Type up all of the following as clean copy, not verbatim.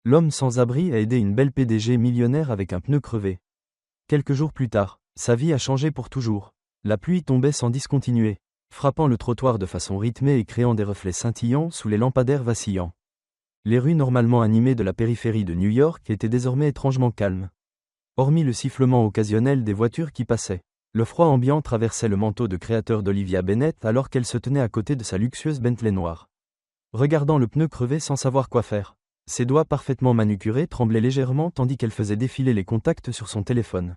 L'homme sans abri a aidé une belle PDG millionnaire avec un pneu crevé. Quelques jours plus tard, sa vie a changé pour toujours. La pluie tombait sans discontinuer, frappant le trottoir de façon rythmée et créant des reflets scintillants sous les lampadaires vacillants. Les rues normalement animées de la périphérie de New York étaient désormais étrangement calmes. Hormis le sifflement occasionnel des voitures qui passaient, le froid ambiant traversait le manteau de créateur d'Olivia Bennett alors qu'elle se tenait à côté de sa luxueuse Bentley noire. Regardant le pneu crevé sans savoir quoi faire, ses doigts parfaitement manucurés tremblaient légèrement tandis qu'elle faisait défiler les contacts sur son téléphone.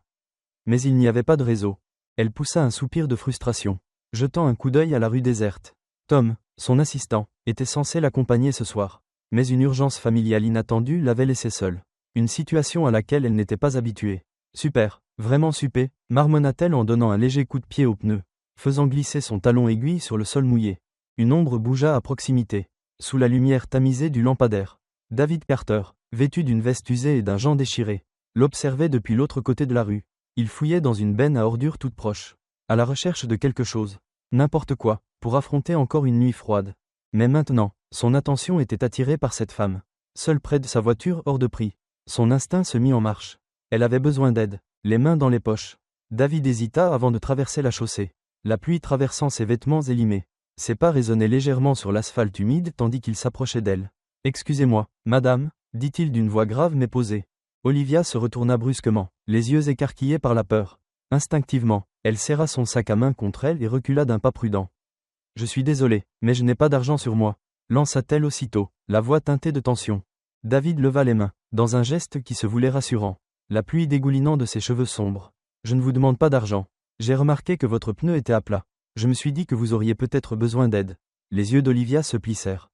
Mais il n'y avait pas de réseau. Elle poussa un soupir de frustration, jetant un coup d'œil à la rue déserte. Tom, son assistant, était censé l'accompagner ce soir. Mais une urgence familiale inattendue l'avait laissée seule. Une situation à laquelle elle n'était pas habituée. Super, vraiment super, marmonna-t-elle en donnant un léger coup de pied au pneu, faisant glisser son talon aiguille sur le sol mouillé. Une ombre bougea à proximité, sous la lumière tamisée du lampadaire. David Carter, vêtu d'une veste usée et d'un gant déchiré, l'observait depuis l'autre côté de la rue. Il fouillait dans une benne à ordures toute proche, à la recherche de quelque chose, n'importe quoi, pour affronter encore une nuit froide. Mais maintenant, son attention était attirée par cette femme, seule près de sa voiture hors de prix. Son instinct se mit en marche. Elle avait besoin d'aide, les mains dans les poches. David hésita avant de traverser la chaussée, la pluie traversant ses vêtements élimés. Ses pas résonnaient légèrement sur l'asphalte humide tandis qu'il s'approchait d'elle. « Excusez-moi, madame » dit-il d'une voix grave mais posée. Olivia se retourna brusquement, les yeux écarquillés par la peur. Instinctivement, elle serra son sac à main contre elle et recula d'un pas prudent. « Je suis désolé, mais je n'ai pas d'argent sur moi » lança-t-elle aussitôt, la voix teintée de tension. David leva les mains, dans un geste qui se voulait rassurant, la pluie dégoulinant de ses cheveux sombres. « Je ne vous demande pas d'argent. J'ai remarqué que votre pneu était à plat. Je me suis dit que vous auriez peut-être besoin d'aide. » Les yeux d'Olivia se plissèrent.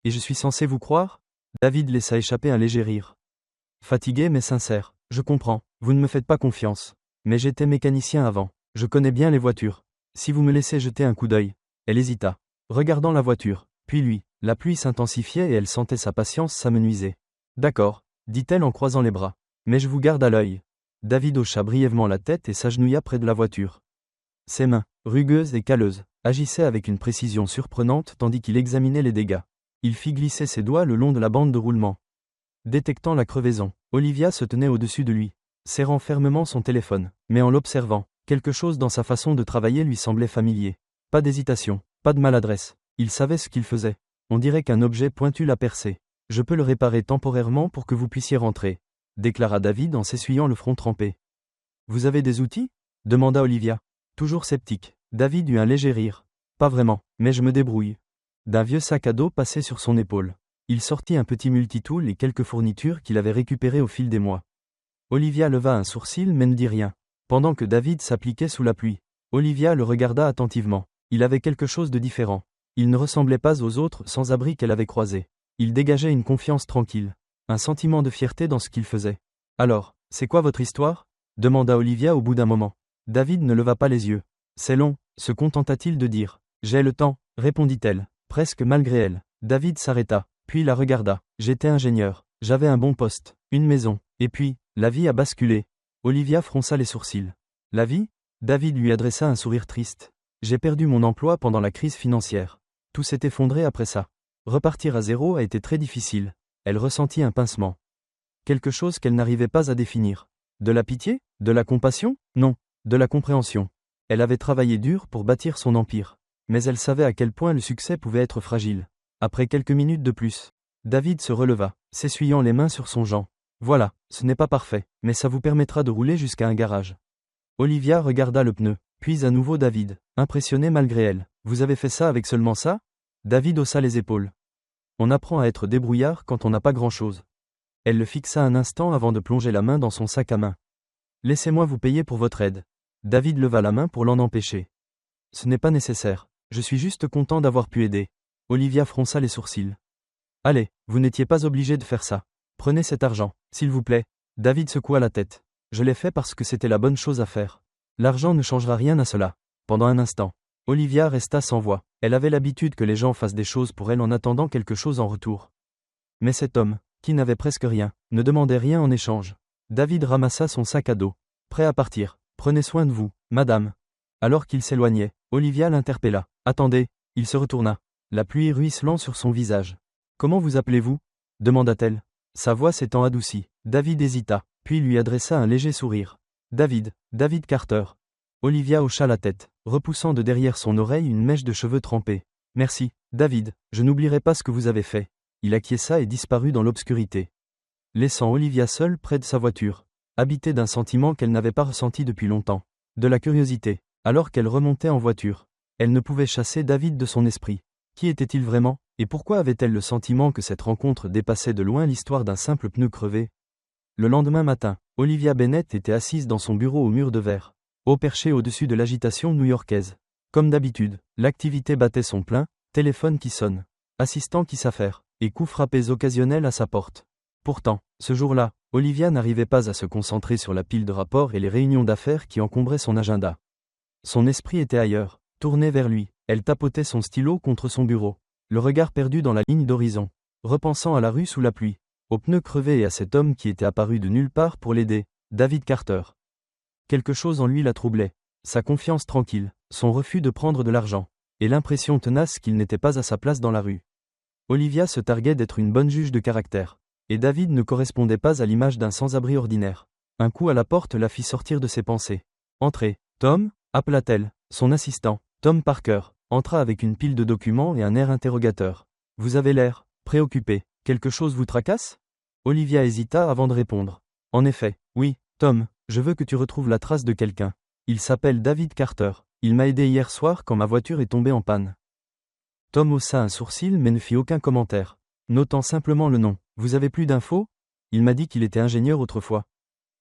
« Et je suis censé vous croire » David laissa échapper un léger rire. Fatigué mais sincère. « Je comprends, vous ne me faites pas confiance. Mais j'étais mécanicien avant. Je connais bien les voitures. Si vous me laissez jeter un coup d'œil. » Elle hésita, regardant la voiture. Puis lui, la pluie s'intensifiait et elle sentait sa patience s'amenuiser. « D'accord, » dit-elle en croisant les bras. « Mais je vous garde à l'œil. » David hocha brièvement la tête et s'agenouilla près de la voiture. Ses mains, rugueuses et calleuses, agissaient avec une précision surprenante tandis qu'il examinait les dégâts. Il fit glisser ses doigts le long de la bande de roulement. Détectant la crevaison, Olivia se tenait au-dessus de lui, serrant fermement son téléphone, mais en l'observant, quelque chose dans sa façon de travailler lui semblait familier. Pas d'hésitation, pas de maladresse. Il savait ce qu'il faisait. On dirait qu'un objet pointu l'a percé. « Je peux le réparer temporairement pour que vous puissiez rentrer » déclara David en s'essuyant le front trempé. « Vous avez des outils » demanda Olivia. Toujours sceptique, David eut un léger rire. « Pas vraiment, mais je me débrouille. » D'un vieux sac à dos passé sur son épaule, il sortit un petit multitool et quelques fournitures qu'il avait récupérées au fil des mois. Olivia leva un sourcil mais ne dit rien. Pendant que David s'appliquait sous la pluie, Olivia le regarda attentivement. Il avait quelque chose de différent. Il ne ressemblait pas aux autres sans-abri qu'elle avait croisés. Il dégageait une confiance tranquille, un sentiment de fierté dans ce qu'il faisait. « Alors, c'est quoi votre histoire » demanda Olivia au bout d'un moment. David ne leva pas les yeux. « C'est long » se contenta-t-il de dire. « J'ai le temps » répondit-elle, presque malgré elle. David s'arrêta, puis la regarda. « J'étais ingénieur, j'avais un bon poste, une maison, et puis, la vie a basculé. » Olivia fronça les sourcils. « La vie » David lui adressa un sourire triste. « J'ai perdu mon emploi pendant la crise financière. Tout s'est effondré après ça. Repartir à zéro a été très difficile. » Elle ressentit un pincement. Quelque chose qu'elle n'arrivait pas à définir. De la pitié ? De la compassion ? Non, de la compréhension. Elle avait travaillé dur pour bâtir son empire. Mais elle savait à quel point le succès pouvait être fragile. Après quelques minutes de plus, David se releva, s'essuyant les mains sur son gant. « Voilà, ce n'est pas parfait, mais ça vous permettra de rouler jusqu'à un garage. » Olivia regarda le pneu, puis à nouveau David, impressionné malgré elle. « Vous avez fait ça avec seulement ça ?» David haussa les épaules. « On apprend à être débrouillard quand on n'a pas grand-chose. » Elle le fixa un instant avant de plonger la main dans son sac à main. « Laissez-moi vous payer pour votre aide. » David leva la main pour l'en empêcher. « Ce n'est pas nécessaire. Je suis juste content d'avoir pu aider. » Olivia fronça les sourcils. « Allez, vous n'étiez pas obligé de faire ça. Prenez cet argent, s'il vous plaît. » David secoua la tête. « Je l'ai fait parce que c'était la bonne chose à faire. L'argent ne changera rien à cela. » Pendant un instant, Olivia resta sans voix. Elle avait l'habitude que les gens fassent des choses pour elle en attendant quelque chose en retour. Mais cet homme, qui n'avait presque rien, ne demandait rien en échange. David ramassa son sac à dos. « Prêt à partir. Prenez soin de vous, madame. » Alors qu'il s'éloignait, Olivia l'interpella. « Attendez !» Il se retourna, la pluie ruisselant sur son visage. « Comment vous appelez-vous » demanda-t-elle. Sa voix s'étant adoucie. David hésita, puis lui adressa un léger sourire. David Carter. Olivia hocha la tête, repoussant de derrière son oreille une mèche de cheveux trempés. Merci, David, je n'oublierai pas ce que vous avez fait. Il acquiesça et disparut dans l'obscurité, laissant Olivia seule près de sa voiture, habitée d'un sentiment qu'elle n'avait pas ressenti depuis longtemps. De la curiosité. Alors qu'elle remontait en voiture, elle ne pouvait chasser David de son esprit. Qui était-il vraiment, et pourquoi avait-elle le sentiment que cette rencontre dépassait de loin l'histoire d'un simple pneu crevé? Le lendemain matin, Olivia Bennett était assise dans son bureau au mur de verre, haut perché au-dessus de l'agitation new-yorkaise. Comme d'habitude, l'activité battait son plein, téléphone qui sonne, assistant qui s'affaire, et coups frappés occasionnels à sa porte. Pourtant, ce jour-là, Olivia n'arrivait pas à se concentrer sur la pile de rapports et les réunions d'affaires qui encombraient son agenda. Son esprit était ailleurs, tourné vers lui. Elle tapotait son stylo contre son bureau, le regard perdu dans la ligne d'horizon, repensant à la rue sous la pluie, aux pneus crevés et à cet homme qui était apparu de nulle part pour l'aider, David Carter. Quelque chose en lui la troublait, sa confiance tranquille, son refus de prendre de l'argent, et l'impression tenace qu'il n'était pas à sa place dans la rue. Olivia se targuait d'être une bonne juge de caractère, et David ne correspondait pas à l'image d'un sans-abri ordinaire. Un coup à la porte la fit sortir de ses pensées. « Entrez, Tom » appela-t-elle. Son assistant, Tom Parker, entra avec une pile de documents et un air interrogateur. « Vous avez l'air préoccupé. Quelque chose vous tracasse ?» Olivia hésita avant de répondre. « En effet, oui, Tom, je veux que tu retrouves la trace de quelqu'un. Il s'appelle David Carter. Il m'a aidé hier soir quand ma voiture est tombée en panne. » Tom haussa un sourcil mais ne fit aucun commentaire, notant simplement le nom. « Vous avez plus d'infos ? Il m'a dit qu'il était ingénieur autrefois.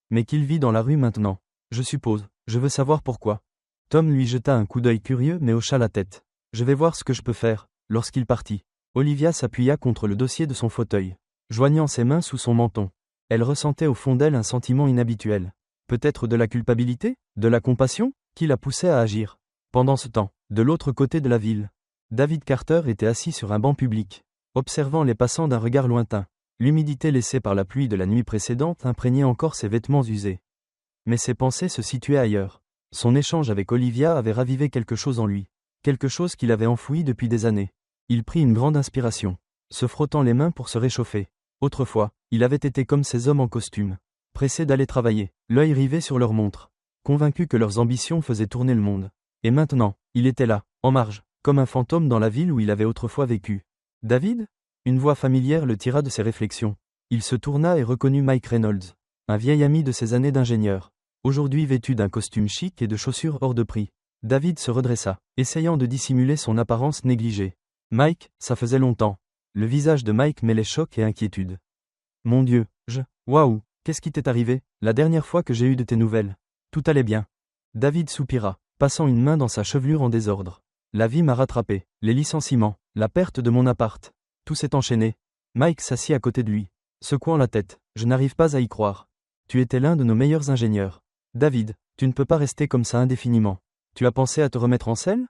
Mais qu'il vit dans la rue maintenant. Je suppose. Je veux savoir pourquoi. » Tom lui jeta un coup d'œil curieux mais hocha la tête. « Je vais voir ce que je peux faire. » Lorsqu'il partit, Olivia s'appuya contre le dossier de son fauteuil, joignant ses mains sous son menton. Elle ressentait au fond d'elle un sentiment inhabituel. Peut-être de la culpabilité ? De la compassion ? Qui la poussait à agir ? Pendant ce temps, de l'autre côté de la ville, David Carter était assis sur un banc public, observant les passants d'un regard lointain. L'humidité laissée par la pluie de la nuit précédente imprégnait encore ses vêtements usés. Mais ses pensées se situaient ailleurs. Son échange avec Olivia avait ravivé quelque chose en lui, quelque chose qu'il avait enfoui depuis des années. Il prit une grande inspiration, se frottant les mains pour se réchauffer. Autrefois, il avait été comme ces hommes en costume, pressés d'aller travailler, l'œil rivé sur leur montre, convaincus que leurs ambitions faisaient tourner le monde. Et maintenant, il était là, en marge, comme un fantôme dans la ville où il avait autrefois vécu. « David ?» Une voix familière le tira de ses réflexions. Il se tourna et reconnut Mike Reynolds, un vieil ami de ses années d'ingénieur, aujourd'hui vêtu d'un costume chic et de chaussures hors de prix. David se redressa, essayant de dissimuler son apparence négligée. « Mike, ça faisait longtemps. » Le visage de Mike mêlait choc et inquiétude. « Mon Dieu, Waouh, qu'est-ce qui t'est arrivé ? La dernière fois que j'ai eu de tes nouvelles. Tout allait bien. » David soupira, passant une main dans sa chevelure en désordre. « La vie m'a rattrapé. Les licenciements, la perte de mon appart. Tout s'est enchaîné. » Mike s'assit à côté de lui, secouant la tête. « Je n'arrive pas à y croire. Tu étais l'un de nos meilleurs ingénieurs. David, tu ne peux pas rester comme ça indéfiniment. Tu as pensé à te remettre en selle ?»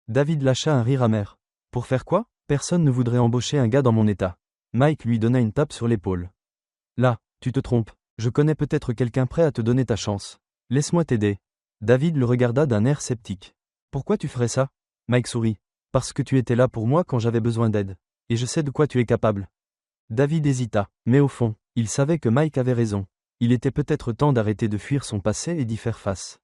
David lâcha un rire amer. « Pour faire quoi ? Personne ne voudrait embaucher un gars dans mon état. » Mike lui donna une tape sur l'épaule. « Là, tu te trompes. Je connais peut-être quelqu'un prêt à te donner ta chance. Laisse-moi t'aider. » David le regarda d'un air sceptique. « Pourquoi tu ferais ça ?» Mike sourit. « Parce que tu étais là pour moi quand j'avais besoin d'aide. Et je sais de quoi tu es capable. » David hésita, mais au fond, il savait que Mike avait raison. Il était peut-être temps d'arrêter de fuir son passé et d'y faire face.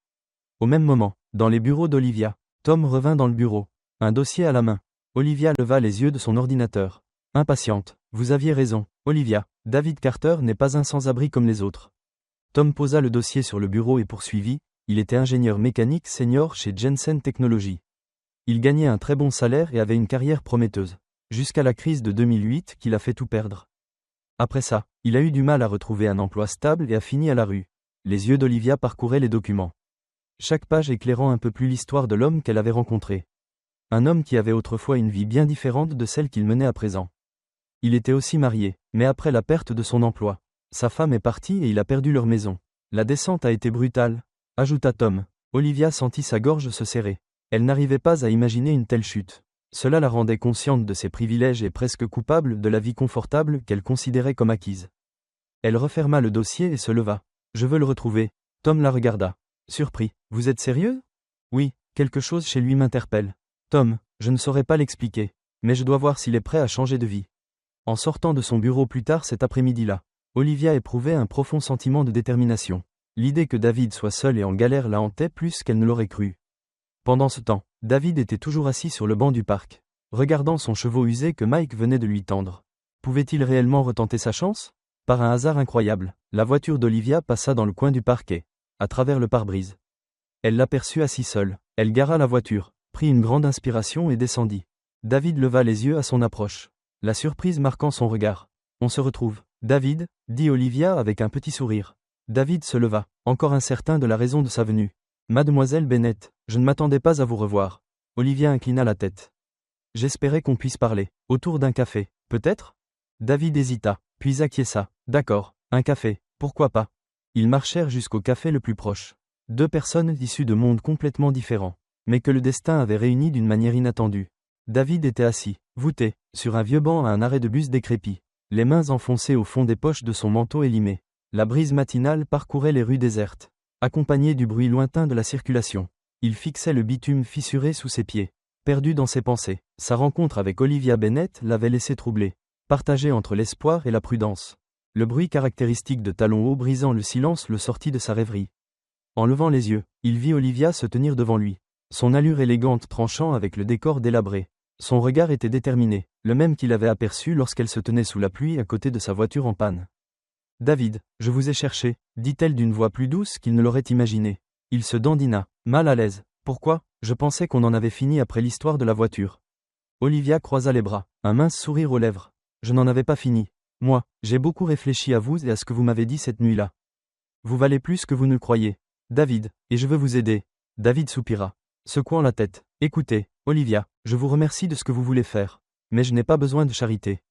Au même moment, dans les bureaux d'Olivia, Tom revint dans le bureau, un dossier à la main. Olivia leva les yeux de son ordinateur. Impatiente. « Vous aviez raison, Olivia, David Carter n'est pas un sans-abri comme les autres. » Tom posa le dossier sur le bureau et poursuivit. Il était ingénieur mécanique senior chez Jensen Technologies. Il gagnait un très bon salaire et avait une carrière prometteuse, jusqu'à la crise de 2008 qui l'a fait tout perdre. Après ça, il a eu du mal à retrouver un emploi stable et a fini à la rue. Les yeux d'Olivia parcouraient les documents, chaque page éclairant un peu plus l'histoire de l'homme qu'elle avait rencontré. Un homme qui avait autrefois une vie bien différente de celle qu'il menait à présent. Il était aussi marié, mais après la perte de son emploi, sa femme est partie et il a perdu leur maison. La descente a été brutale, ajouta Tom. Olivia sentit sa gorge se serrer. Elle n'arrivait pas à imaginer une telle chute. Cela la rendait consciente de ses privilèges et presque coupable de la vie confortable qu'elle considérait comme acquise. Elle referma le dossier et se leva. « Je veux le retrouver. » Tom la regarda, surpris. « Vous êtes sérieux ? » « Oui, quelque chose chez lui m'interpelle. » « Tom, je ne saurais pas l'expliquer, mais je dois voir s'il est prêt à changer de vie. » En sortant de son bureau plus tard cet après-midi-là, Olivia éprouvait un profond sentiment de détermination. L'idée que David soit seul et en galère la hantait plus qu'elle ne l'aurait cru. Pendant ce temps, David était toujours assis sur le banc du parc, regardant son chevaux usé que Mike venait de lui tendre. Pouvait-il réellement retenter sa chance? Par un hasard incroyable, la voiture d'Olivia passa dans le coin du parquet, à travers le pare-brise. Elle l'aperçut assis seul. Elle gara la voiture, prit une grande inspiration et descendit. David leva les yeux à son approche, la surprise marquant son regard. On se retrouve, David, dit Olivia avec un petit sourire. David se leva, encore incertain de la raison de sa venue. Mademoiselle Bennett, je ne m'attendais pas à vous revoir. Olivia inclina la tête. J'espérais qu'on puisse parler, autour d'un café, peut-être? David hésita, puis acquiesça. D'accord, un café, pourquoi pas? Ils marchèrent jusqu'au café le plus proche. Deux personnes issues de mondes complètement différents, mais que le destin avait réunies d'une manière inattendue. David était assis, voûté, sur un vieux banc à un arrêt de bus décrépit, les mains enfoncées au fond des poches de son manteau élimé. La brise matinale parcourait les rues désertes, accompagnée du bruit lointain de la circulation. Il fixait le bitume fissuré sous ses pieds, perdu dans ses pensées. Sa rencontre avec Olivia Bennett l'avait laissé troublé, partagé entre l'espoir et la prudence. Le bruit caractéristique de talons hauts brisant le silence le sortit de sa rêverie. En levant les yeux, il vit Olivia se tenir devant lui, son allure élégante tranchant avec le décor délabré. Son regard était déterminé, le même qu'il avait aperçu lorsqu'elle se tenait sous la pluie à côté de sa voiture en panne. « David, je vous ai cherché, dit-elle d'une voix plus douce qu'il ne l'aurait imaginé. Il se dandina, mal à l'aise. Pourquoi? Je pensais qu'on en avait fini après l'histoire de la voiture. Olivia croisa les bras, un mince sourire aux lèvres. Je n'en avais pas fini. Moi, j'ai beaucoup réfléchi à vous et à ce que vous m'avez dit cette nuit-là. Vous valez plus que vous ne le croyez. David, et je veux vous aider. David soupira, secouant la tête. Écoutez, Olivia, je vous remercie de ce que vous voulez faire. Mais je n'ai pas besoin de charité.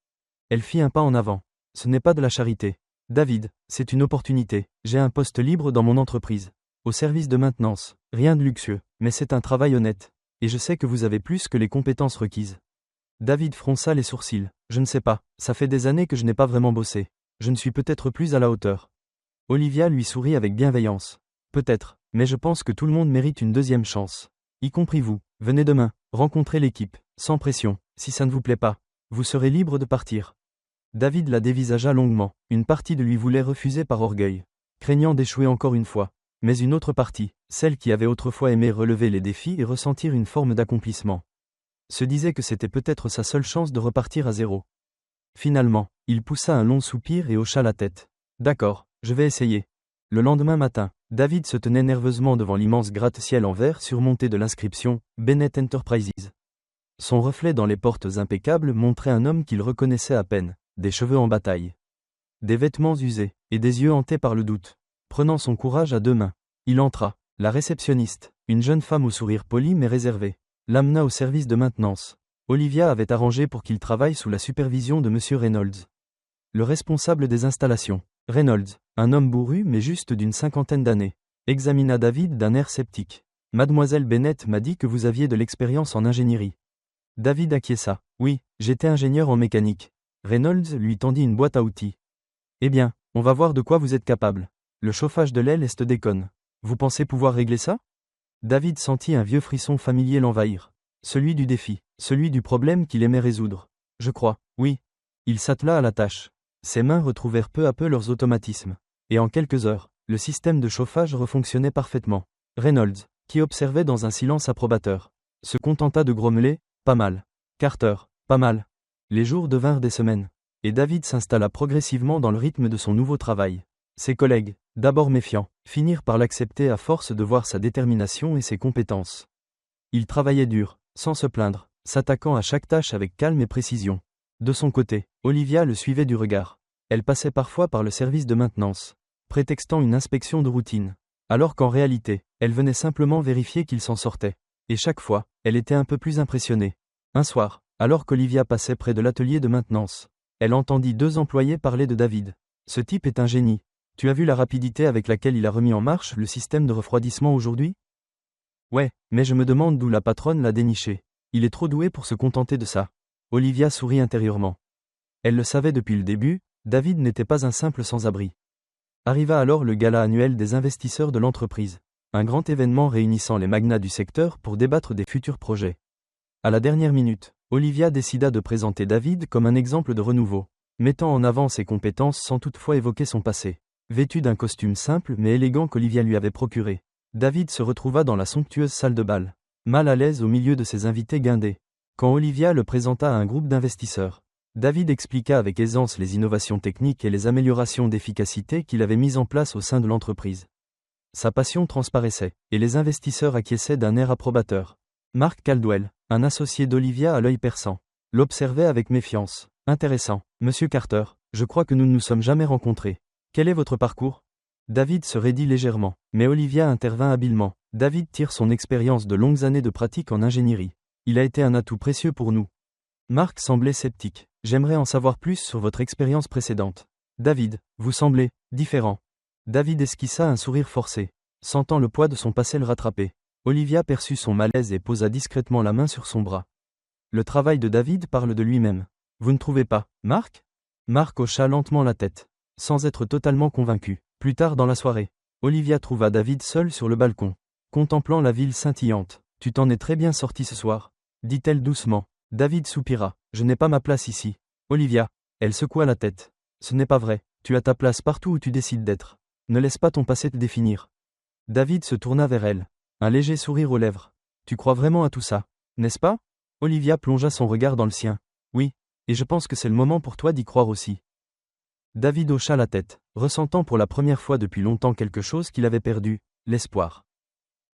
Elle fit un pas en avant. Ce n'est pas de la charité. David, c'est une opportunité. J'ai un poste libre dans mon entreprise. Au service de maintenance. Rien de luxueux, mais c'est un travail honnête. Et je sais que vous avez plus que les compétences requises. David fronça les sourcils. Je ne sais pas, ça fait des années que je n'ai pas vraiment bossé. Je ne suis peut-être plus à la hauteur. Olivia lui sourit avec bienveillance. Peut-être, mais je pense que tout le monde mérite une deuxième chance. Y compris vous. Venez demain, rencontrez l'équipe, sans pression. Si ça ne vous plaît pas, vous serez libre de partir. David la dévisagea longuement. Une partie de lui voulait refuser par orgueil, craignant d'échouer encore une fois. Mais une autre partie, celle qui avait autrefois aimé relever les défis et ressentir une forme d'accomplissement, se disait que c'était peut-être sa seule chance de repartir à zéro. Finalement, il poussa un long soupir et hocha la tête. D'accord, je vais essayer. Le lendemain matin, David se tenait nerveusement devant l'immense gratte-ciel en verre surmonté de l'inscription « Bennett Enterprises ». Son reflet dans les portes impeccables montrait un homme qu'il reconnaissait à peine, des cheveux en bataille, des vêtements usés, et des yeux hantés par le doute. Prenant son courage à deux mains, il entra. La réceptionniste, une jeune femme au sourire poli mais réservé, l'amena au service de maintenance. Olivia avait arrangé pour qu'il travaille sous la supervision de M. Reynolds, le responsable des installations. Reynolds, un homme bourru mais juste d'une cinquantaine d'années, examina David d'un air sceptique. « Mademoiselle Bennett m'a dit que vous aviez de l'expérience en ingénierie. » David acquiesça. « Oui, j'étais ingénieur en mécanique. » Reynolds lui tendit une boîte à outils. « Eh bien, on va voir de quoi vous êtes capable. Le chauffage de l'aile est déconne. Vous pensez pouvoir régler ça? » David sentit un vieux frisson familier l'envahir. Celui du défi, celui du problème qu'il aimait résoudre. « Je crois, oui. » Il s'attela à la tâche. Ses mains retrouvèrent peu à peu leurs automatismes. Et en quelques heures, le système de chauffage refonctionnait parfaitement. Reynolds, qui observait dans un silence approbateur, se contenta de grommeler « Pas mal. » Carter, « Pas mal. » Les jours devinrent des semaines. Et David s'installa progressivement dans le rythme de son nouveau travail. Ses collègues, d'abord méfiants, finirent par l'accepter à force de voir sa détermination et ses compétences. Il travaillait dur, sans se plaindre, s'attaquant à chaque tâche avec calme et précision. De son côté, Olivia le suivait du regard. Elle passait parfois par le service de maintenance, prétextant une inspection de routine, alors qu'en réalité, elle venait simplement vérifier qu'il s'en sortait. Et chaque fois, elle était un peu plus impressionnée. Un soir, alors qu'Olivia passait près de l'atelier de maintenance, elle entendit deux employés parler de David. « Ce type est un génie. Tu as vu la rapidité avec laquelle il a remis en marche le système de refroidissement aujourd'hui? » Ouais, mais je me demande d'où la patronne l'a déniché. Il est trop doué pour se contenter de ça. Olivia sourit intérieurement. Elle le savait depuis le début, David n'était pas un simple sans-abri. Arriva alors le gala annuel des investisseurs de l'entreprise, un grand événement réunissant les magnats du secteur pour débattre des futurs projets. À la dernière minute, Olivia décida de présenter David comme un exemple de renouveau, mettant en avant ses compétences sans toutefois évoquer son passé. Vêtu d'un costume simple mais élégant qu'Olivia lui avait procuré, David se retrouva dans la somptueuse salle de bal, mal à l'aise au milieu de ses invités guindés. Quand Olivia le présenta à un groupe d'investisseurs, David expliqua avec aisance les innovations techniques et les améliorations d'efficacité qu'il avait mises en place au sein de l'entreprise. Sa passion transparaissait, et les investisseurs acquiesçaient d'un air approbateur. Mark Caldwell, un associé d'Olivia à l'œil perçant, l'observait avec méfiance. Intéressant, Monsieur Carter, je crois que nous ne nous sommes jamais rencontrés. Quel est votre parcours ? David se raidit légèrement, mais Olivia intervint habilement. David tire son expérience de longues années de pratique en ingénierie. Il a été un atout précieux pour nous. Mark semblait sceptique. J'aimerais en savoir plus sur votre expérience précédente. David, vous semblez différent. David esquissa un sourire forcé, sentant le poids de son passé le rattraper. Olivia perçut son malaise et posa discrètement la main sur son bras. Le travail de David parle de lui-même. Vous ne trouvez pas, Mark ? Mark hocha lentement la tête, sans être totalement convaincu. Plus tard dans la soirée, Olivia trouva David seul sur le balcon, contemplant la ville scintillante. Tu t'en es très bien sorti ce soir, dit-elle doucement. David soupira. Je n'ai pas ma place ici. Olivia, elle secoua la tête. Ce n'est pas vrai, tu as ta place partout où tu décides d'être. Ne laisse pas ton passé te définir. David se tourna vers elle, un léger sourire aux lèvres. Tu crois vraiment à tout ça, n'est-ce pas ? Olivia plongea son regard dans le sien. Oui, et je pense que c'est le moment pour toi d'y croire aussi. David hocha la tête, ressentant pour la première fois depuis longtemps quelque chose qu'il avait perdu, l'espoir.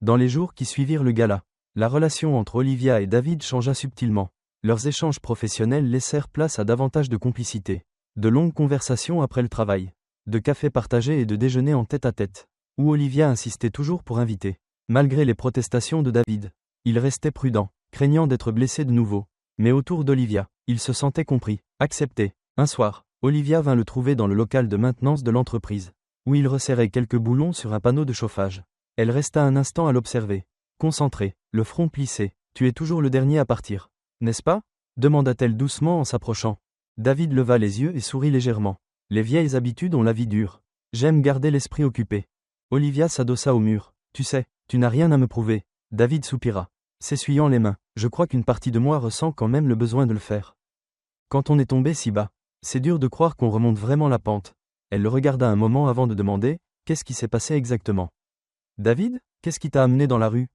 Dans les jours qui suivirent le gala, la relation entre Olivia et David changea subtilement. Leurs échanges professionnels laissèrent place à davantage de complicité, de longues conversations après le travail, de cafés partagés et de déjeuners en tête-à-tête, où Olivia insistait toujours pour inviter. Malgré les protestations de David, il restait prudent, craignant d'être blessé de nouveau. Mais autour d'Olivia, il se sentait compris, accepté. Un soir, Olivia vint le trouver dans le local de maintenance de l'entreprise, où il resserrait quelques boulons sur un panneau de chauffage. Elle resta un instant à l'observer, concentrée, le front plissé. Tu es toujours le dernier à partir, n'est-ce pas ? Demanda-t-elle doucement en s'approchant. David leva les yeux et sourit légèrement. Les vieilles habitudes ont la vie dure. J'aime garder l'esprit occupé. Olivia s'adossa au mur. Tu sais, tu n'as rien à me prouver. David soupira, s'essuyant les mains. Je crois qu'une partie de moi ressent quand même le besoin de le faire. Quand on est tombé si bas, c'est dur de croire qu'on remonte vraiment la pente. Elle le regarda un moment avant de demander, qu'est-ce qui s'est passé exactement ? David, qu'est-ce qui t'a amené dans la rue ?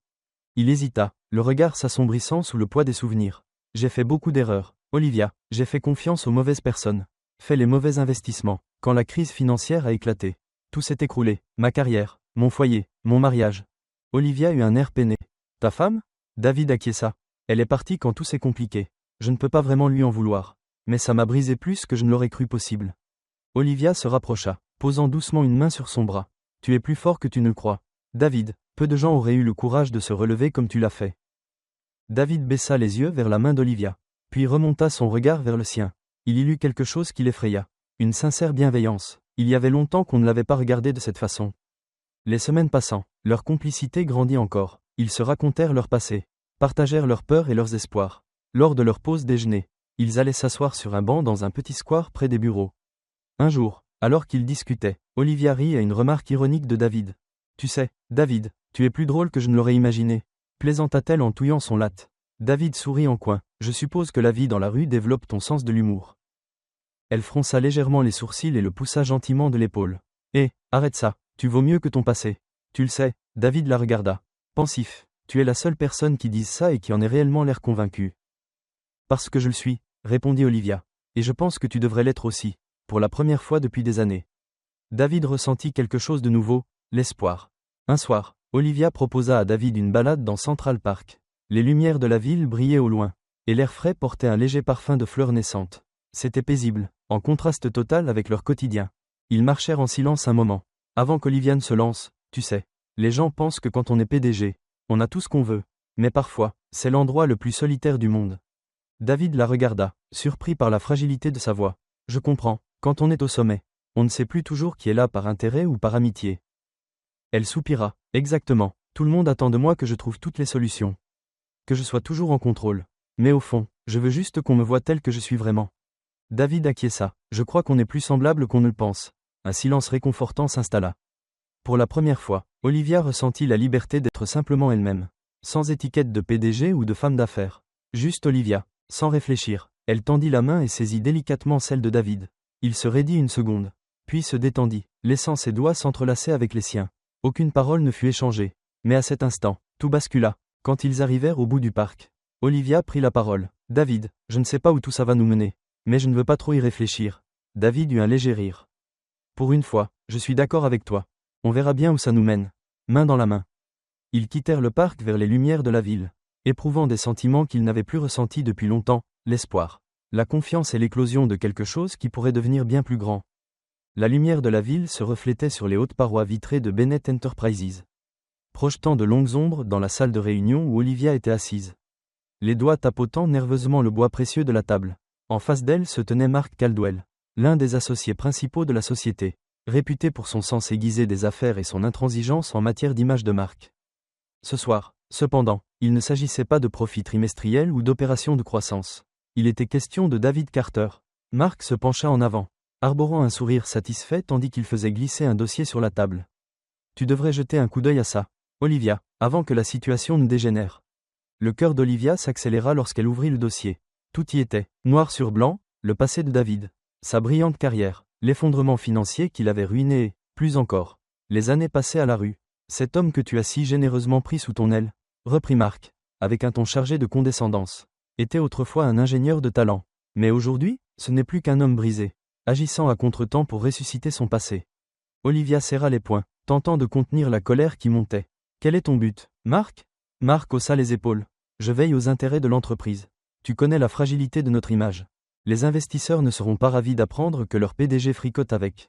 Il hésita, le regard s'assombrissant sous le poids des souvenirs. J'ai fait beaucoup d'erreurs, Olivia, j'ai fait confiance aux mauvaises personnes, fait les mauvais investissements. Quand la crise financière a éclaté, tout s'est écroulé, ma carrière, mon foyer, mon mariage. Olivia eut un air peiné. Ta femme ? David acquiesça. Elle est partie quand tout s'est compliqué. Je ne peux pas vraiment lui en vouloir. Mais ça m'a brisé plus que je ne l'aurais cru possible. Olivia se rapprocha, posant doucement une main sur son bras. Tu es plus fort que tu ne le crois. David, peu de gens auraient eu le courage de se relever comme tu l'as fait. David baissa les yeux vers la main d'Olivia, puis remonta son regard vers le sien. Il y lut quelque chose qui l'effraya. Une sincère bienveillance. Il y avait longtemps qu'on ne l'avait pas regardé de cette façon. Les semaines passant, leur complicité grandit encore. Ils se racontèrent leur passé, partagèrent leurs peurs et leurs espoirs. Lors de leur pause déjeuner, ils allaient s'asseoir sur un banc dans un petit square près des bureaux. Un jour, alors qu'ils discutaient, Olivia rit à une remarque ironique de David. Tu sais, David, tu es plus drôle que je ne l'aurais imaginé. Plaisanta-t-elle en touillant son latte. David sourit en coin. Je suppose que la vie dans la rue développe ton sens de l'humour. Elle fronça légèrement les sourcils et le poussa gentiment de l'épaule. Arrête ça, tu vaux mieux que ton passé. Tu le sais, David la regarda. Pensif, tu es la seule personne qui dise ça et qui en ait réellement l'air convaincue. Parce que je le suis, répondit Olivia. Et je pense que tu devrais l'être aussi, pour la première fois depuis des années. David ressentit quelque chose de nouveau, l'espoir. Un soir, Olivia proposa à David une balade dans Central Park. Les lumières de la ville brillaient au loin, et l'air frais portait un léger parfum de fleurs naissantes. C'était paisible, en contraste total avec leur quotidien. Ils marchèrent en silence un moment, avant qu'Olivia ne se lance. Tu sais, les gens pensent que quand on est PDG, on a tout ce qu'on veut, mais parfois, c'est l'endroit le plus solitaire du monde. David la regarda, surpris par la fragilité de sa voix. Je comprends, quand on est au sommet, on ne sait plus toujours qui est là par intérêt ou par amitié. Elle soupira. Exactement, tout le monde attend de moi que je trouve toutes les solutions. Que je sois toujours en contrôle. Mais au fond, je veux juste qu'on me voie tel que je suis vraiment. David acquiesça. Je crois qu'on est plus semblable qu'on ne le pense. Un silence réconfortant s'installa. Pour la première fois, Olivia ressentit la liberté d'être simplement elle-même. Sans étiquette de PDG ou de femme d'affaires. Juste Olivia. Sans réfléchir, elle tendit la main et saisit délicatement celle de David. Il se raidit une seconde, puis se détendit, laissant ses doigts s'entrelacer avec les siens. Aucune parole ne fut échangée. Mais à cet instant, tout bascula. Quand ils arrivèrent au bout du parc, Olivia prit la parole. « David, je ne sais pas où tout ça va nous mener, mais je ne veux pas trop y réfléchir. » David eut un léger rire. « Pour une fois, je suis d'accord avec toi. On verra bien où ça nous mène. » Main dans la main. Ils quittèrent le parc vers les lumières de la ville, éprouvant des sentiments qu'ils n'avaient plus ressentis depuis longtemps, l'espoir, la confiance et l'éclosion de quelque chose qui pourrait devenir bien plus grand. La lumière de la ville se reflétait sur les hautes parois vitrées de Bennett Enterprises, projetant de longues ombres dans la salle de réunion où Olivia était assise, les doigts tapotant nerveusement le bois précieux de la table. En face d'elle se tenait Mark Caldwell, l'un des associés principaux de la société, réputé pour son sens aiguisé des affaires et son intransigeance en matière d'image de marque. Ce soir, cependant, il ne s'agissait pas de profit trimestriel ou d'opération de croissance. Il était question de David Carter. Mark se pencha en avant, arborant un sourire satisfait tandis qu'il faisait glisser un dossier sur la table. « Tu devrais jeter un coup d'œil à ça, Olivia, avant que la situation ne dégénère. » Le cœur d'Olivia s'accéléra lorsqu'elle ouvrit le dossier. Tout y était, noir sur blanc, le passé de David, sa brillante carrière, l'effondrement financier qui l'avait ruiné et, plus encore, les années passées à la rue. « Cet homme que tu as si généreusement pris sous ton aile, » reprit Mark, avec un ton chargé de condescendance, était autrefois un ingénieur de talent. Mais aujourd'hui, ce n'est plus qu'un homme brisé, agissant à contretemps pour ressusciter son passé. Olivia serra les poings, tentant de contenir la colère qui montait. « Quel est ton but, Mark ?» Mark haussa les épaules. « Je veille aux intérêts de l'entreprise. Tu connais la fragilité de notre image. Les investisseurs ne seront pas ravis d'apprendre que leur PDG fricote avec,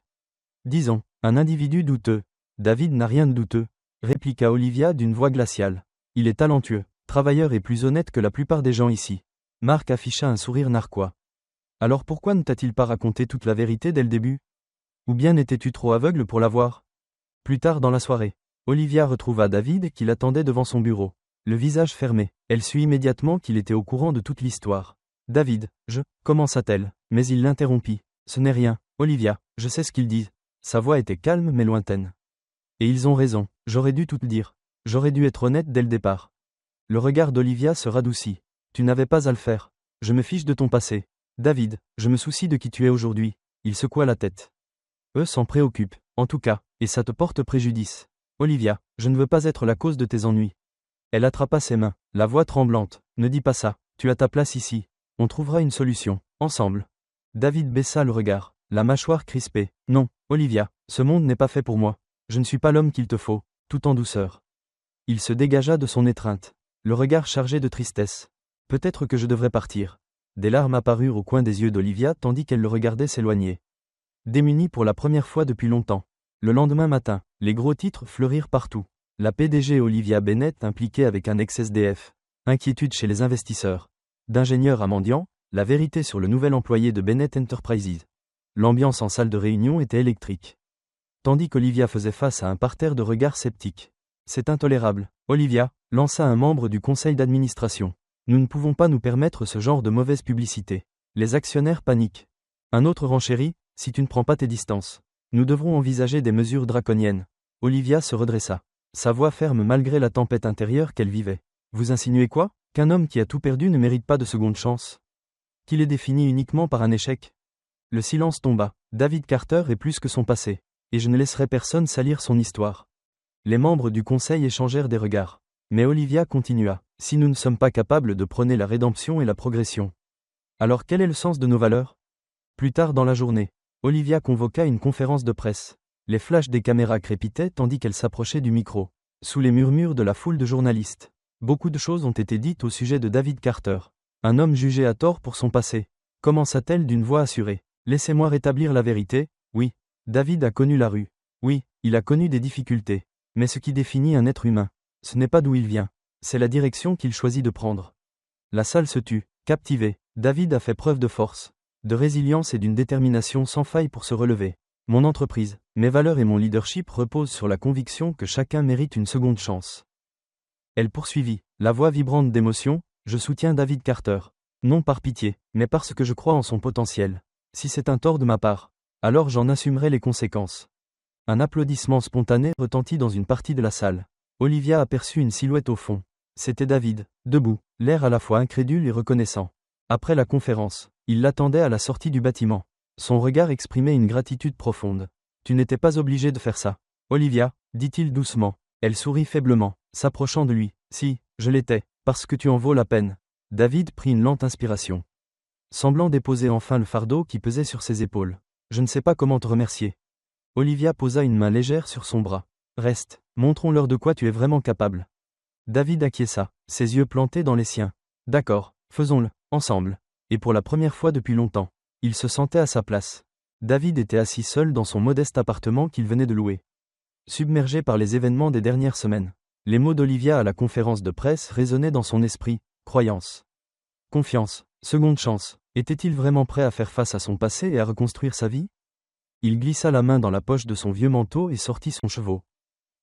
disons, un individu douteux. » David n'a rien de douteux, répliqua Olivia d'une voix glaciale. Il est talentueux, travailleur et plus honnête que la plupart des gens ici. Mark afficha un sourire narquois. Alors pourquoi ne t'a-t-il pas raconté toute la vérité dès le début? Ou bien étais-tu trop aveugle pour la voir? Plus tard dans la soirée, Olivia retrouva David qui l'attendait devant son bureau, le visage fermé. Elle sut immédiatement qu'il était au courant de toute l'histoire. David, commença-t-elle, mais il l'interrompit. Ce n'est rien, Olivia, je sais ce qu'ils disent. Sa voix était calme mais lointaine. Et ils ont raison, j'aurais dû tout te dire. J'aurais dû être honnête dès le départ. Le regard d'Olivia se radoucit. Tu n'avais pas à le faire. Je me fiche de ton passé. David, je me soucie de qui tu es aujourd'hui. Il secoua la tête. Eux s'en préoccupent, en tout cas, et ça te porte préjudice. Olivia, je ne veux pas être la cause de tes ennuis. Elle attrapa ses mains, la voix tremblante. Ne dis pas ça, tu as ta place ici. On trouvera une solution, ensemble. David baissa le regard, la mâchoire crispée. Non, Olivia, ce monde n'est pas fait pour moi. Je ne suis pas l'homme qu'il te faut, tout en douceur. Il se dégagea de son étreinte, le regard chargé de tristesse. Peut-être que je devrais partir. Des larmes apparurent au coin des yeux d'Olivia tandis qu'elle le regardait s'éloigner. Démunie pour la première fois depuis longtemps. Le lendemain matin, les gros titres fleurirent partout. La PDG Olivia Bennett impliquée avec un ex-SDF. Inquiétude chez les investisseurs. D'ingénieur à mendiant, la vérité sur le nouvel employé de Bennett Enterprises. L'ambiance en salle de réunion était électrique. Tandis qu'Olivia faisait face à un parterre de regards sceptiques. C'est intolérable, Olivia, lança un membre du conseil d'administration. Nous ne pouvons pas nous permettre ce genre de mauvaise publicité. Les actionnaires paniquent. Un autre renchérit, si tu ne prends pas tes distances. Nous devrons envisager des mesures draconiennes. Olivia se redressa. Sa voix ferme malgré la tempête intérieure qu'elle vivait. Vous insinuez quoi? Qu'un homme qui a tout perdu ne mérite pas de seconde chance? Qu'il est défini uniquement par un échec? Le silence tomba. David Carter est plus que son passé. Et je ne laisserai personne salir son histoire. Les membres du conseil échangèrent des regards. Mais Olivia continua. Si nous ne sommes pas capables de prôner la rédemption et la progression, alors quel est le sens de nos valeurs? Plus tard dans la journée, Olivia convoqua une conférence de presse. Les flashs des caméras crépitaient tandis qu'elle s'approchait du micro. Sous les murmures de la foule de journalistes, beaucoup de choses ont été dites au sujet de David Carter. Un homme jugé à tort pour son passé. Commença-t-elle d'une voix assurée. Laissez-moi rétablir la vérité, oui. David a connu la rue. Oui, il a connu des difficultés. Mais ce qui définit un être humain, ce n'est pas d'où il vient, c'est la direction qu'il choisit de prendre. La salle se tut, captivé. David a fait preuve de force, de résilience et d'une détermination sans faille pour se relever. Mon entreprise, mes valeurs et mon leadership reposent sur la conviction que chacun mérite une seconde chance. Elle poursuivit, la voix vibrante d'émotion, je soutiens David Carter. Non par pitié, mais parce que je crois en son potentiel. Si c'est un tort de ma part, alors j'en assumerai les conséquences. Un applaudissement spontané retentit dans une partie de la salle. Olivia aperçut une silhouette au fond. C'était David, debout, l'air à la fois incrédule et reconnaissant. Après la conférence, il l'attendait à la sortie du bâtiment. Son regard exprimait une gratitude profonde. Tu n'étais pas obligé de faire ça. Olivia, dit-il doucement. Elle sourit faiblement, s'approchant de lui. Si, je l'étais, parce que tu en vaux la peine. David prit une lente inspiration, semblant déposer enfin le fardeau qui pesait sur ses épaules. Je ne sais pas comment te remercier. Olivia posa une main légère sur son bras. Reste, montrons-leur de quoi tu es vraiment capable. David acquiesça, ses yeux plantés dans les siens. D'accord, faisons-le, ensemble. Et pour la première fois depuis longtemps, il se sentait à sa place. David était assis seul dans son modeste appartement qu'il venait de louer. Submergé par les événements des dernières semaines, les mots d'Olivia à la conférence de presse résonnaient dans son esprit. Croyance, confiance, seconde chance. Était-il vraiment prêt à faire face à son passé et à reconstruire sa vie? Il glissa la main dans la poche de son vieux manteau et sortit son chevaux.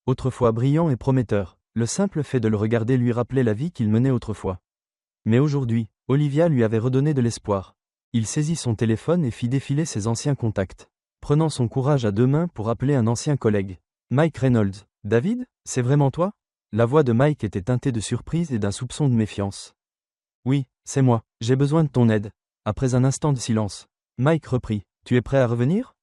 Autrefois brillant et prometteur, le simple fait de le regarder lui rappelait la vie qu'il menait autrefois. Mais aujourd'hui, Olivia lui avait redonné de l'espoir. Il saisit son téléphone et fit défiler ses anciens contacts, prenant son courage à deux mains pour appeler un ancien collègue. Mike Reynolds. David, c'est vraiment toi? La voix de Mike était teintée de surprise et d'un soupçon de méfiance. Oui, c'est moi, j'ai besoin de ton aide. Après un instant de silence, Mike reprit. Tu es prêt à revenir?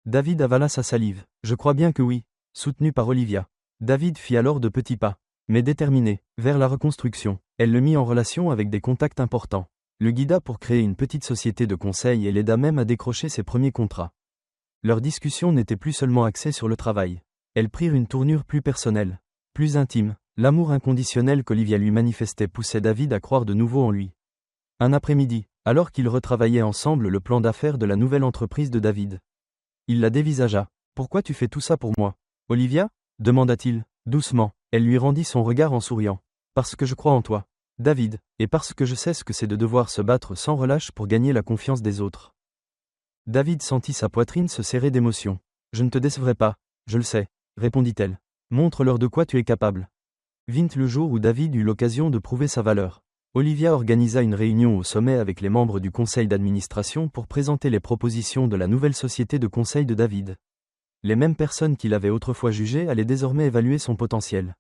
David avala sa salive. Je crois bien que oui, soutenu par Olivia. David fit alors de petits pas, mais déterminé, vers la reconstruction. Elle le mit en relation avec des contacts importants, le guida pour créer une petite société de conseil et l'aida même à décrocher ses premiers contrats. Leur discussion n'était plus seulement axée sur le travail. Elles prirent une tournure plus personnelle, plus intime. L'amour inconditionnel qu'Olivia lui manifestait poussait David à croire de nouveau en lui. Un après-midi, alors qu'ils retravaillaient ensemble le plan d'affaires de la nouvelle entreprise de David, il la dévisagea. Pourquoi tu fais tout ça pour moi, Olivia? Demanda-t-il, doucement. Elle lui rendit son regard en souriant. Parce que je crois en toi, David, et parce que je sais ce que c'est de devoir se battre sans relâche pour gagner la confiance des autres. David sentit sa poitrine se serrer d'émotion. Je ne te décevrai pas, je le sais, répondit-elle. Montre-leur de quoi tu es capable. Vint le jour où David eut l'occasion de prouver sa valeur. Olivia organisa une réunion au sommet avec les membres du conseil d'administration pour présenter les propositions de la nouvelle société de conseil de David. Les mêmes personnes qu'il avait autrefois jugées allaient désormais évaluer son potentiel.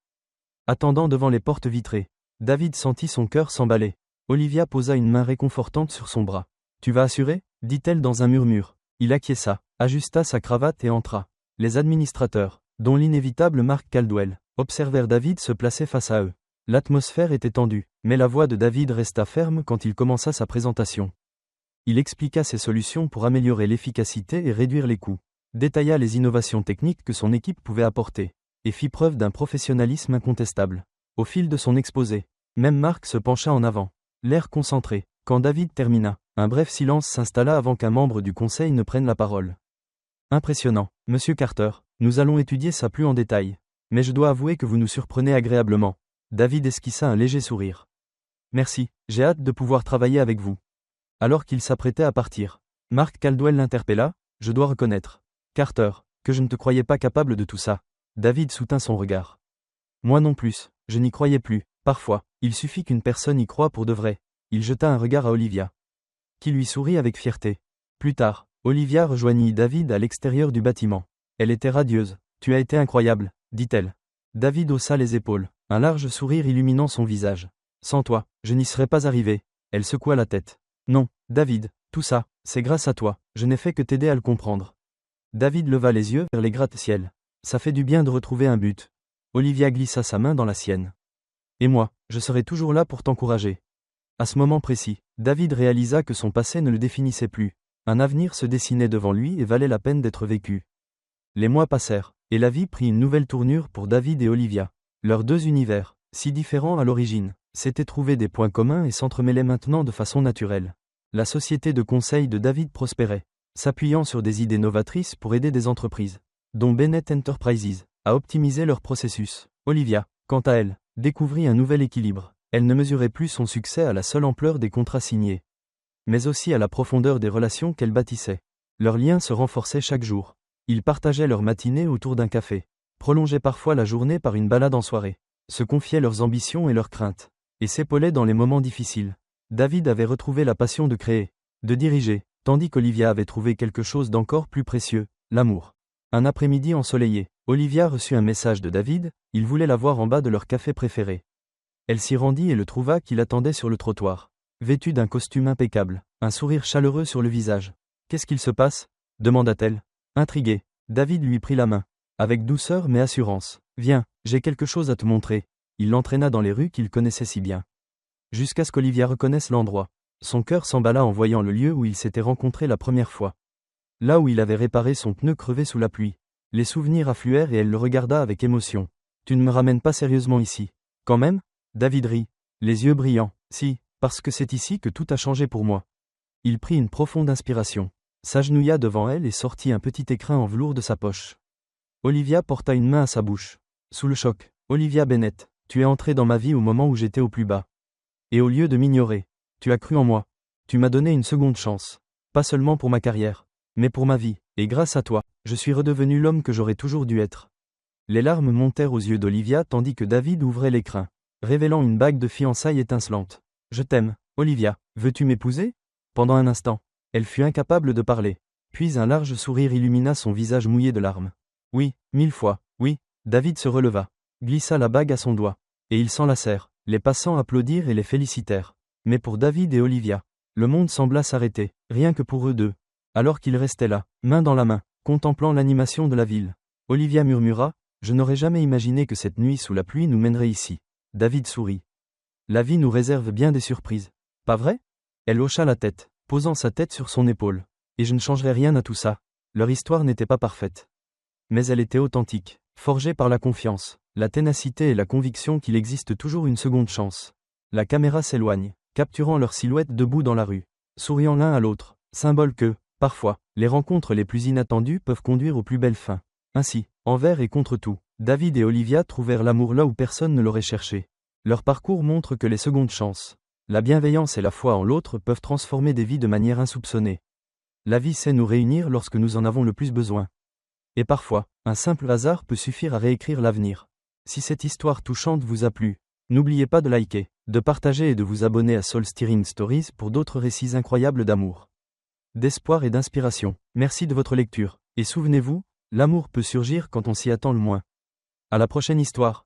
Attendant devant les portes vitrées, David sentit son cœur s'emballer. Olivia posa une main réconfortante sur son bras. Tu vas assurer? Dit-elle dans un murmure. Il acquiesça, ajusta sa cravate et entra. Les administrateurs, dont l'inévitable Mark Caldwell, observèrent David se placer face à eux. L'atmosphère était tendue, mais la voix de David resta ferme quand il commença sa présentation. Il expliqua ses solutions pour améliorer l'efficacité et réduire les coûts, détailla les innovations techniques que son équipe pouvait apporter, et fit preuve d'un professionnalisme incontestable. Au fil de son exposé, même Mark se pencha en avant, l'air concentré. Quand David termina, un bref silence s'installa avant qu'un membre du conseil ne prenne la parole. Impressionnant, Monsieur Carter, nous allons étudier ça plus en détail. Mais je dois avouer que vous nous surprenez agréablement. David esquissa un léger sourire. Merci, j'ai hâte de pouvoir travailler avec vous. Alors qu'il s'apprêtait à partir, Mark Caldwell l'interpella. Je dois reconnaître, Carter, que je ne te croyais pas capable de tout ça. David soutint son regard. Moi non plus, je n'y croyais plus. Parfois, il suffit qu'une personne y croie pour de vrai. Il jeta un regard à Olivia, qui lui sourit avec fierté. Plus tard, Olivia rejoignit David à l'extérieur du bâtiment. Elle était radieuse. Tu as été incroyable, dit-elle. David haussa les épaules, un large sourire illuminant son visage. Sans toi, je n'y serais pas arrivé. Elle secoua la tête. Non, David, tout ça, c'est grâce à toi, je n'ai fait que t'aider à le comprendre. David leva les yeux vers les gratte-ciel. Ça fait du bien de retrouver un but. Olivia glissa sa main dans la sienne. Et moi, je serai toujours là pour t'encourager. À ce moment précis, David réalisa que son passé ne le définissait plus. Un avenir se dessinait devant lui et valait la peine d'être vécu. Les mois passèrent, et la vie prit une nouvelle tournure pour David et Olivia. Leurs deux univers, si différents à l'origine, s'étaient trouvés des points communs et s'entremêlaient maintenant de façon naturelle. La société de conseil de David prospérait, s'appuyant sur des idées novatrices pour aider des entreprises, dont Bennett Enterprises, à optimiser leurs processus. Olivia, quant à elle, découvrit un nouvel équilibre. Elle ne mesurait plus son succès à la seule ampleur des contrats signés, mais aussi à la profondeur des relations qu'elle bâtissait. Leurs liens se renforçaient chaque jour. Ils partageaient leur matinée autour d'un café, prolongeaient parfois la journée par une balade en soirée, se confiaient leurs ambitions et leurs craintes, et s'épaulaient dans les moments difficiles. David avait retrouvé la passion de créer, de diriger, tandis qu'Olivia avait trouvé quelque chose d'encore plus précieux, l'amour. Un après-midi ensoleillé, Olivia reçut un message de David. Il voulait la voir en bas de leur café préféré. Elle s'y rendit et le trouva qui l'attendait sur le trottoir. vêtue d'un costume impeccable, un sourire chaleureux sur le visage. Qu'est-ce qu'il se passe? Demanda-t-elle. Intriguée, David lui prit la main. Avec douceur mais assurance. Viens, j'ai quelque chose à te montrer. Il l'entraîna dans les rues qu'il connaissait si bien. Jusqu'à ce qu'Olivia reconnaisse l'endroit. Son cœur s'emballa en voyant le lieu où ils s'étaient rencontrés la première fois. Là où il avait réparé son pneu crevé sous la pluie. Les souvenirs affluèrent et elle le regarda avec émotion. Tu ne me ramènes pas sérieusement ici. Quand même? David rit, les yeux brillants. Si, parce que c'est ici que tout a changé pour moi. Il prit une profonde inspiration, s'agenouilla devant elle et sortit un petit écrin en velours de sa poche. Olivia porta une main à sa bouche. Sous le choc, Olivia Bennett, tu es entrée dans ma vie au moment où j'étais au plus bas. Et au lieu de m'ignorer, tu as cru en moi. Tu m'as donné une seconde chance. Pas seulement pour ma carrière, mais pour ma vie, et grâce à toi, je suis redevenu l'homme que j'aurais toujours dû être. Les larmes montèrent aux yeux d'Olivia tandis que David ouvrait l'écrin, révélant une bague de fiançailles étincelante. Je t'aime, Olivia, veux-tu m'épouser? Pendant un instant, elle fut incapable de parler. Puis un large sourire illumina son visage mouillé de larmes. Oui, 1000 fois, oui. David se releva, glissa la bague à son doigt, et ils s'enlacèrent. Les passants applaudirent et les félicitèrent. Mais pour David et Olivia, le monde sembla s'arrêter, rien que pour eux deux. Alors qu'ils restaient là, main dans la main, contemplant l'animation de la ville. Olivia murmura, je n'aurais jamais imaginé que cette nuit sous la pluie nous mènerait ici. David sourit. La vie nous réserve bien des surprises. Pas vrai? Elle hocha la tête, posant sa tête sur son épaule. Et je ne changerai rien à tout ça. Leur histoire n'était pas parfaite. Mais elle était authentique, forgée par la confiance, la ténacité et la conviction qu'il existe toujours une seconde chance. La caméra s'éloigne, capturant leurs silhouettes debout dans la rue, souriant l'un à l'autre, symbole que, parfois, les rencontres les plus inattendues peuvent conduire aux plus belles fins. Ainsi, envers et contre tout, David et Olivia trouvèrent l'amour là où personne ne l'aurait cherché. Leur parcours montre que les secondes chances, la bienveillance et la foi en l'autre peuvent transformer des vies de manière insoupçonnée. La vie sait nous réunir lorsque nous en avons le plus besoin. Et parfois, un simple hasard peut suffire à réécrire l'avenir. Si cette histoire touchante vous a plu, n'oubliez pas de liker, de partager et de vous abonner à Soul Stirring Stories pour d'autres récits incroyables d'amour, d'espoir et d'inspiration. Merci de votre lecture. Et souvenez-vous, l'amour peut surgir quand on s'y attend le moins. À la prochaine histoire.